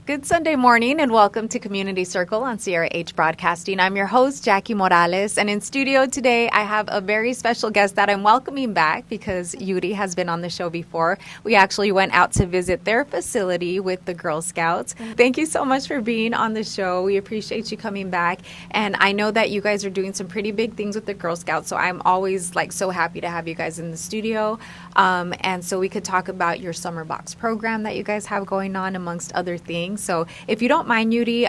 Good Sunday morning and welcome to Community Circle on Sierra H Broadcasting. I'm your host, Jackie Morales, and in studio today I have a very special guest that I'm welcoming back because Yuri has been on the show before. We actually went out to visit their facility with the Girl Scouts. Thank you so much for being on the show. We appreciate you coming back, and I know that you guys are doing some pretty big things with the Girl Scouts, so I'm always so happy to have you guys in the studio, and so we could talk about your summer box program that you guys have going on amongst other things. So if you don't mind, Yuri,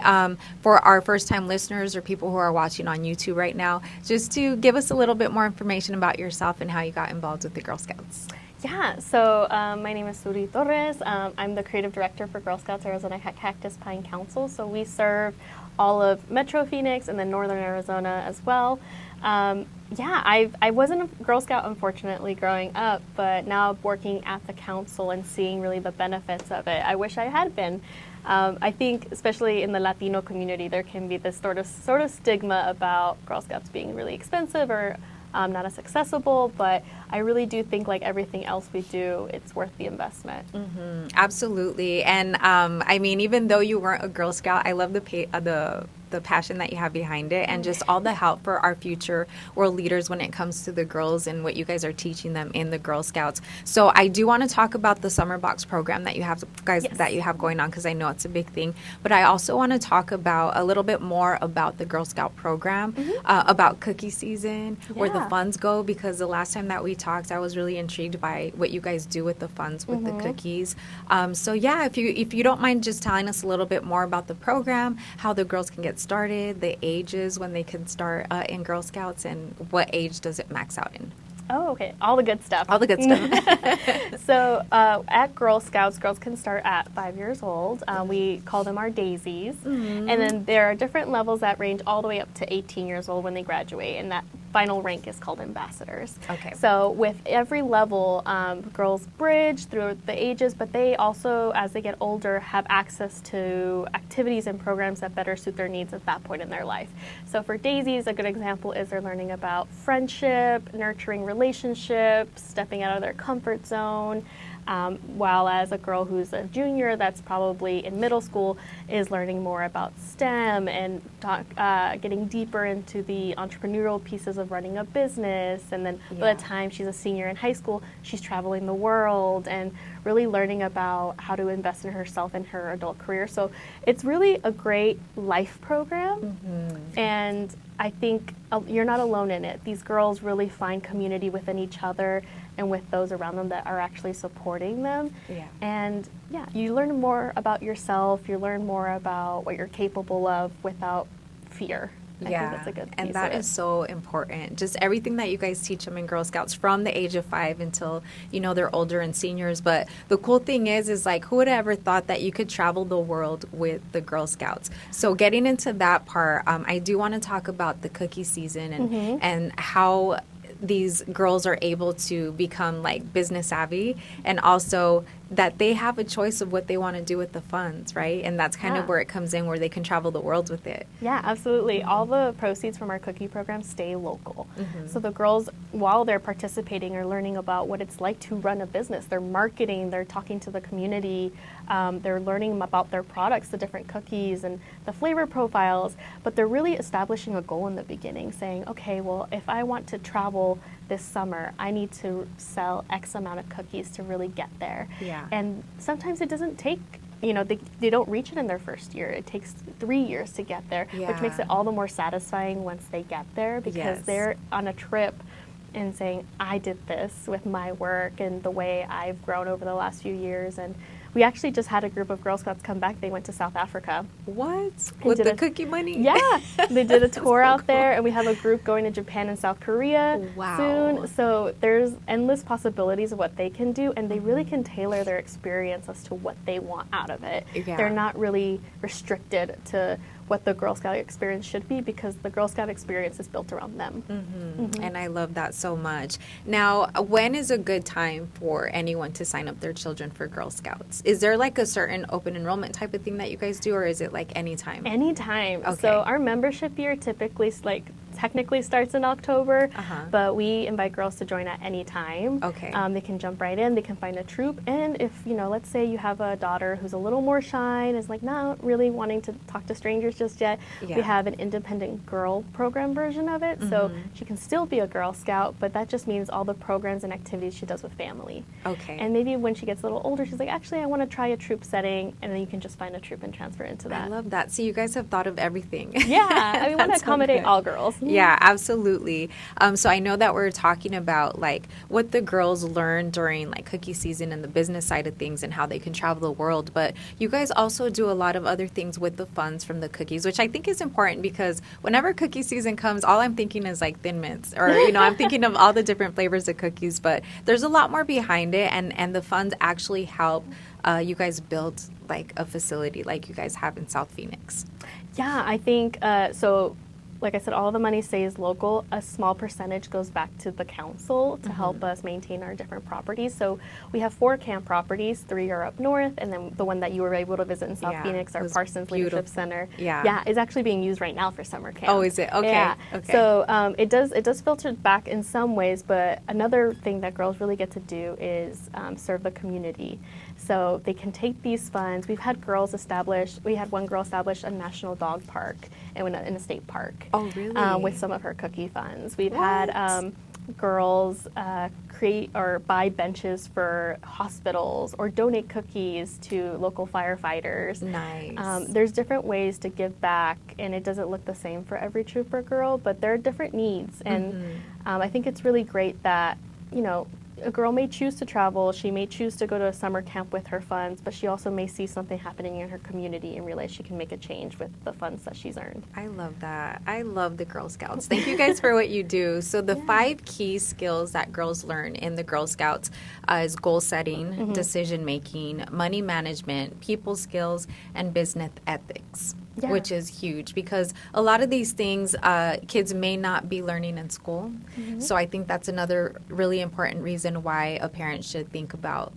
for our first-time listeners or people who are watching on YouTube right now, just to give us a little bit more information about yourself and how you got involved with the Girl Scouts. Yeah, so my name is Suri Torres. I'm the creative director for Girl Scouts Arizona Cactus Pine Council. So we serve all of Metro Phoenix and then Northern Arizona as well. I wasn't a Girl Scout, unfortunately, growing up, but now working at the council and seeing really the benefits of it, I wish I had been. I think, especially in the Latino community, there can be this sort of stigma about Girl Scouts being really expensive or not as accessible, but I really do think, like everything else we do, it's worth the investment. Mm-hmm. Absolutely. And I mean, even though you weren't a Girl Scout, I love the passion that you have behind it and just all the help for our future world leaders when it comes to the girls and what you guys are teaching them in the Girl Scouts. So I do want to talk about the summer box program that you have that you have going on, because I know it's a big thing, but I also want to talk about a little bit more about the Girl Scout program, about cookie season, where the funds go, because the last time that we talked I was really intrigued by what you guys do with the funds with the cookies. So yeah, if you don't mind just telling us a little bit more about the program, how the girls can get started, the ages when they can start in Girl Scouts, and what age does it max out in? Oh, okay. All the good stuff. All the good stuff. So at Girl Scouts, girls can start at 5 years old. We call them our daisies. Mm-hmm. And then there are different levels that range all the way up to 18 years old when they graduate. And that final rank is called ambassadors. Okay. So with every level, girls bridge through the ages, but they also, as they get older, have access to activities and programs that better suit their needs at that point in their life. So for daisies, a good example is they're learning about friendship, nurturing relationships, stepping out of their comfort zone, while as a girl who's a junior that's probably in middle school is learning more about STEM and getting deeper into the entrepreneurial pieces of running a business. And then by the time she's a senior in high school, she's traveling the world and really learning about how to invest in herself and her adult career. So it's really a great life program. Mm-hmm. And I think you're not alone in it. These girls really find community within each other and with those around them that are actually supporting them. Yeah. And you learn more about yourself, you learn more about what you're capable of without fear. I think that's a good piece and that is so important. Just everything that you guys teach them in Girl Scouts from the age of 5 until, they're older and seniors. But the cool thing is like, who would have ever thought that you could travel the world with the Girl Scouts? So getting into that part, I do want to talk about the cookie season and how these girls are able to become business savvy, and also that they have a choice of what they want to do with the funds, right? And that's kind of where it comes in, where they can travel the world with it. Yeah, absolutely. Mm-hmm. All the proceeds from our cookie program stay local. Mm-hmm. So the girls, while they're participating, are learning about what it's like to run a business. They're marketing, they're talking to the community, they're learning about their products, the different cookies and the flavor profiles, but they're really establishing a goal in the beginning, saying, okay, well, if I want to travel this summer, I need to sell X amount of cookies to really get there. Yeah. And sometimes it doesn't take, they don't reach it in their first year. It takes 3 years to get there, which makes it all the more satisfying once they get there, because they're on a trip and saying, I did this with my work and the way I've grown over the last few years. And we actually just had a group of Girl Scouts come back. They went to South Africa. What? With the cookie money? Yeah. They did a tour out there, and we have a group going to Japan and South Korea soon. So there's endless possibilities of what they can do, and they really can tailor their experience as to what they want out of it. Yeah. They're not really restricted to what the Girl Scout experience should be, because the Girl Scout experience is built around them. Mm-hmm. Mm-hmm. And I love that so much. Now, when is a good time for anyone to sign up their children for Girl Scouts? Is there a certain open enrollment type of thing that you guys do, or is it any time? Anytime. Okay. So our membership year typically technically starts in October, Uh-huh. but we invite girls to join at any time. Okay. They can jump right in. They can find a troop. And if, let's say you have a daughter who's a little more shy and is like not really wanting to talk to strangers just yet, Yeah. we have an independent girl program version of it. So she can still be a Girl Scout, but that just means all the programs and activities she does with family. Okay. And maybe when she gets a little older, she's like, actually, I want to try a troop setting, and then you can just find a troop and transfer into that. I love that. So you guys have thought of everything. Yeah, we want to That's so accommodate good. all girls. Yeah, absolutely. So I know that we're talking about like what the girls learn during like cookie season and the business side of things and how they can travel the world. But you guys also do a lot of other things with the funds from the cookies, which I think is important because whenever cookie season comes, all I'm thinking is like Thin Mints or, I'm thinking of all the different flavors of cookies, but there's a lot more behind it. And the funds actually help you guys build like a facility like you guys have in South Phoenix. Yeah, I think so. Like I said, all the money stays local. A small percentage goes back to the council to help us maintain our different properties. So we have 4 camp properties, 3 are up north, and then the one that you were able to visit in South Yeah, Phoenix, it our was Parsons beautiful. Leadership Center. Yeah. is actually being used right now for summer camp. Oh, is it? Okay, Yeah. okay. So it does filter back in some ways, but another thing that girls really get to do is serve the community. So they can take these funds. We had one girl establish a national dog park in a state park. Oh, really? With some of her cookie funds. We've had girls create or buy benches for hospitals or donate cookies to local firefighters. Nice. There's different ways to give back, and it doesn't look the same for every trooper girl, but there are different needs. And I think it's really great that, a girl may choose to travel, she may choose to go to a summer camp with her funds, but she also may see something happening in her community and realize she can make a change with the funds that she's earned. I love that. I love the Girl Scouts. Thank you guys for what you do. So the 5 key skills that girls learn in the Girl Scouts is goal setting, decision making, money management, people skills, and business ethics. Yeah. Which is huge because a lot of these things kids may not be learning in school. So I think that's another really important reason why a parent should think about,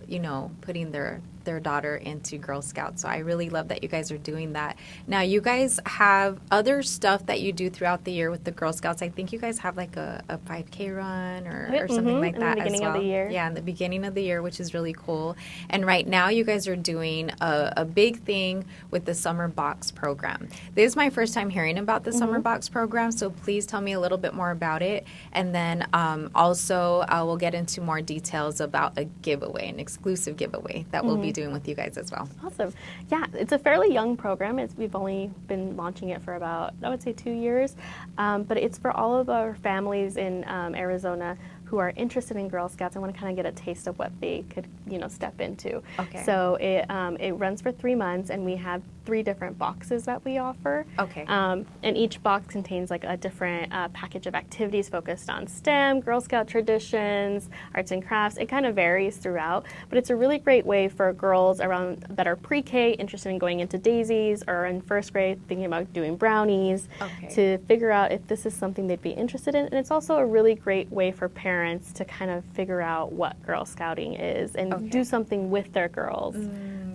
putting their daughter into Girl Scouts. So I really love that you guys are doing that. Now, you guys have other stuff that you do throughout the year with the Girl Scouts. I think you guys have like a 5K run or something like in the that beginning as well. of the year. Yeah, in the beginning of the year, which is really cool. And right now, you guys are doing a big thing with the Summer Box program. This is my first time hearing about the Summer Box program, so please tell me a little bit more about it. And then also, we'll get into more details about a giveaway, an exclusive giveaway that we'll be doing with you guys as well. Awesome. Yeah, it's a fairly young program. We've only been launching it for about, I would say, 2 years. But it's for all of our families in Arizona who are interested in Girl Scouts and want to kind of get a taste of what they could, step into. Okay. So it runs for 3 months, and we have 3 different boxes that we offer. Okay. And each box contains like a different package of activities focused on STEM, Girl Scout traditions, arts and crafts. It kind of varies throughout, but it's a really great way for girls around that are pre-K interested in going into daisies or in first grade thinking about doing brownies to figure out if this is something they'd be interested in. And it's also a really great way for parents to kind of figure out what Girl Scouting is and do something with their girls.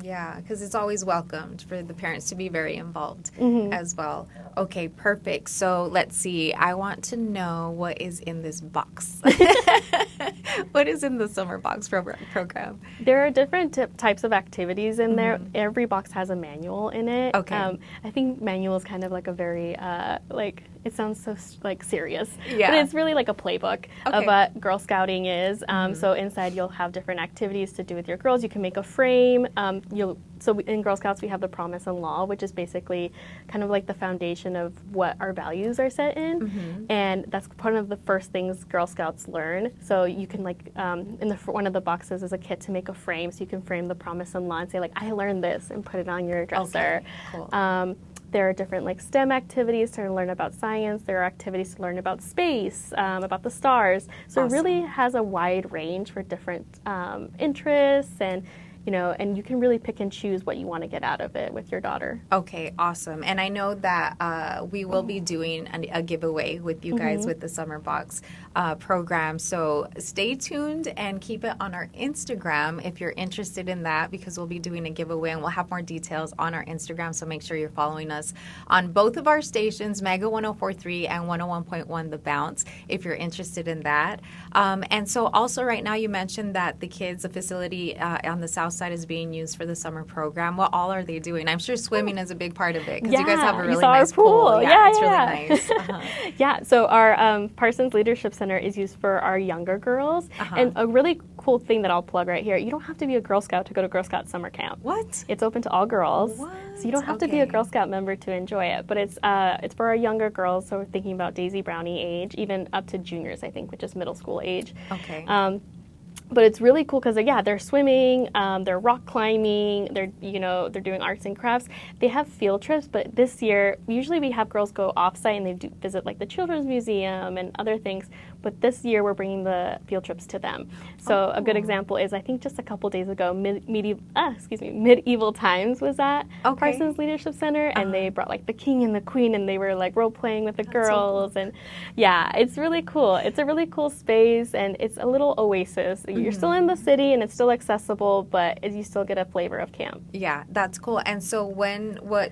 Yeah, because it's always welcomed for the parents to be very involved as well. Okay, perfect. So let's see. I want to know what is in this box. What is in the Summer Box program? There are different types of activities in there. Every box has a manual in it. Okay. I think manual is kind of like a very, it sounds so serious. Yeah. But it's really like a playbook of what Girl Scouting is. So inside you'll have different activities to do with your girls. You can make a frame. So in Girl Scouts we have the Promise and Law, which is basically kind of like the foundation of what our values are set in. And that's one of the first things Girl Scouts learn. So you can in one of the boxes is a kit to make a frame. So you can frame the Promise and Law and say like, I learned this, and put it on your dresser. Cool. There are different STEM activities to learn about science. There are activities to learn about space, about the stars. So it really has a wide range for different interests, and and you can really pick and choose what you want to get out of it with your daughter. Okay, awesome. And I know that we will be doing a giveaway with you guys with the Summer Box program. So stay tuned and keep it on our Instagram if you're interested in that, because we'll be doing a giveaway and we'll have more details on our Instagram. So make sure you're following us on both of our stations, Mega 104.3 and 101.1 The Bounce, if you're interested in that. And so also right now you mentioned that the facility on the south side is being used for the summer program. What all are they doing? I'm sure swimming is a big part of it, because you guys have a really nice pool. Yeah, it's yeah. really nice. Uh-huh. Yeah, so our Parsons Leadership Center is used for our younger girls. And a really cool thing that I'll plug right here, you don't have to be a Girl Scout to go to Girl Scout summer camp. What? It's open to all girls. What? So you don't have to be a Girl Scout member to enjoy it. But it's for our younger girls, so we're thinking about Daisy Brownie age, even up to juniors, I think, which is middle school age. Okay. But it's really cool because they're swimming, they're rock climbing, they're doing arts and crafts. They have field trips, but this year usually we have girls go offsite and they visit like the Children's Museum and other things. But this year we're bringing the field trips to them. So a good example is, I think just a couple days ago, Medieval Times was at Parsons Leadership Center, and they brought like the king and the queen, and they were like role playing with the girls, and it's really cool. It's a really cool space, and it's a little oasis. You're still in the city, and it's still accessible, but you still get a flavor of camp. Yeah, that's cool. And so what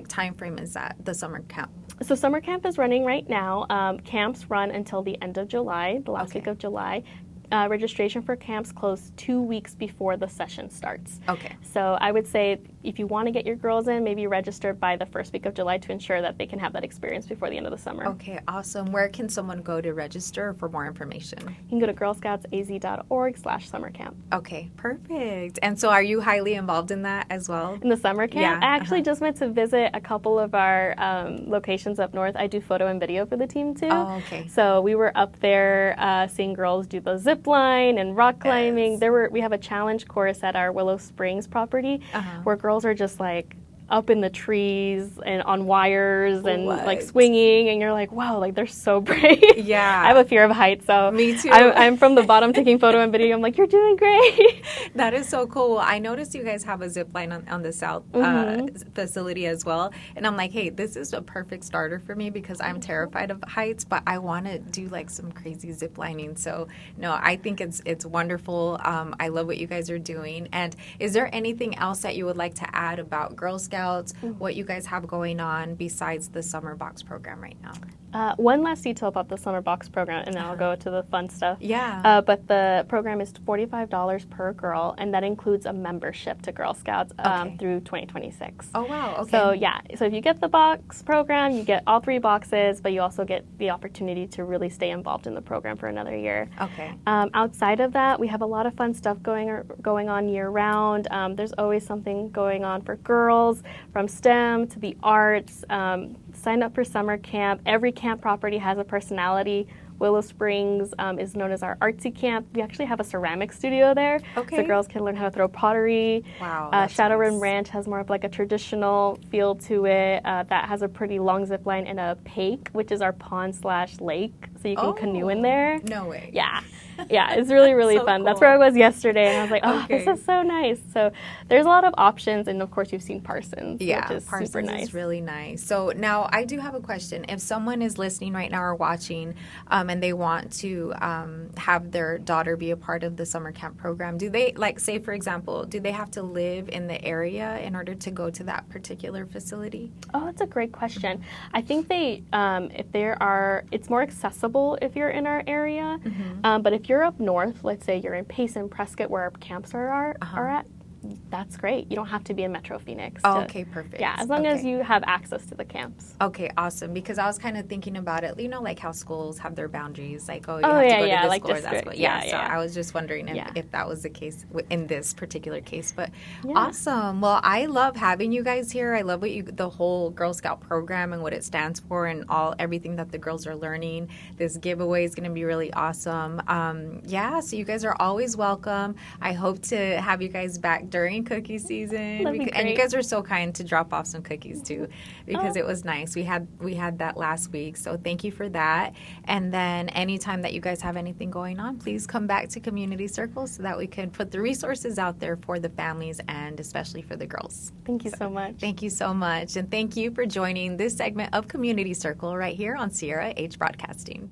time frame is that, the summer camp? So summer camp is running right now. Camps run until the end of July, the last week of July. Registration for camps close 2 weeks before the session starts. Okay. So I would say if you want to get your girls in, maybe register by the first week of July to ensure that they can have that experience before the end of the summer. Okay, awesome. Where can someone go to register for more information? You can go to girlscoutsaz.org/summercamp. Okay, perfect. And so are you highly involved in that as well? In the summer camp? Yeah, I actually just went to visit a couple of our locations up north. I do photo and video for the team too. Oh, okay. So we were up there seeing girls do the zip line and rock climbing. Yes. We have a challenge course at our Willow Springs property where girls are just like up in the trees and on wires and like swinging, and you're like, wow, like they're so brave. Yeah. I have a fear of heights, so me too. I'm from the bottom taking photo and video. I'm like, you're doing great. That is so cool. I noticed you guys have a zip line on the south facility as well, and I'm like, hey, this is a perfect starter for me because I'm terrified of heights, but I want to do like some crazy zip lining. So no, I think it's wonderful. I love what you guys are doing. And is there anything else that you would like to add about Girl Scouts, what you guys have going on besides the Summer Box program right now? One last detail about the Summer Box program, and then I'll go to the fun stuff. Yeah. But the program is $45 per girl, and that includes a membership to Girl Scouts through 2026. Oh, wow. Okay. So, so if you get the box program, you get all 3 boxes, but you also get the opportunity to really stay involved in the program for another year. Okay. Outside of that, we have a lot of fun stuff going on year-round. There's always something going on for girls, from STEM to the arts. Sign up for summer camp. Every camp property has a personality. Willow Springs is known as our artsy camp. We actually have a ceramic studio there, so girls can learn how to throw pottery. Wow. Shadow Rim Ranch has more of like a traditional feel to it. That has a pretty long zip line and a pake, which is our pond/lake, so you can canoe in there. No way. Yeah, it's really, really so fun. cool. That's where I was yesterday, and I was like, this is so nice. So there's a lot of options, and of course you've seen Parsons, which is Parsons super nice. is really nice. So now I do have a question. If someone is listening right now or watching, and they want to have their daughter be a part of the summer camp program, do they, like, say for example, do they have to live in the area in order to go to that particular facility? Oh, that's a great question. I think it's more accessible if you're in our area, but if you're up north, let's say you're in Payson, Prescott, where our camps are at, that's great. You don't have to be in Metro Phoenix. Okay, perfect. Yeah, as long as you have access to the camps. Okay, awesome. Because I was kind of thinking about it, like how schools have their boundaries, like, you have to go to this school or that school. So I was just wondering if that was the case in this particular case. But awesome. Well, I love having you guys here. I love the whole Girl Scout program and what it stands for and everything that the girls are learning. This giveaway is going to be really awesome. So you guys are always welcome. I hope to have you guys back during cookie season. That'd be And you great. guys were so kind to drop off some cookies too, because it was nice. We had that last week, so thank you for that. And then anytime that you guys have anything going on, please come back to Community Circle so that we can put the resources out there for the families and especially for the girls. Thank you so much. Thank you so much, and thank you for joining this segment of Community Circle right here on Sierra H Broadcasting.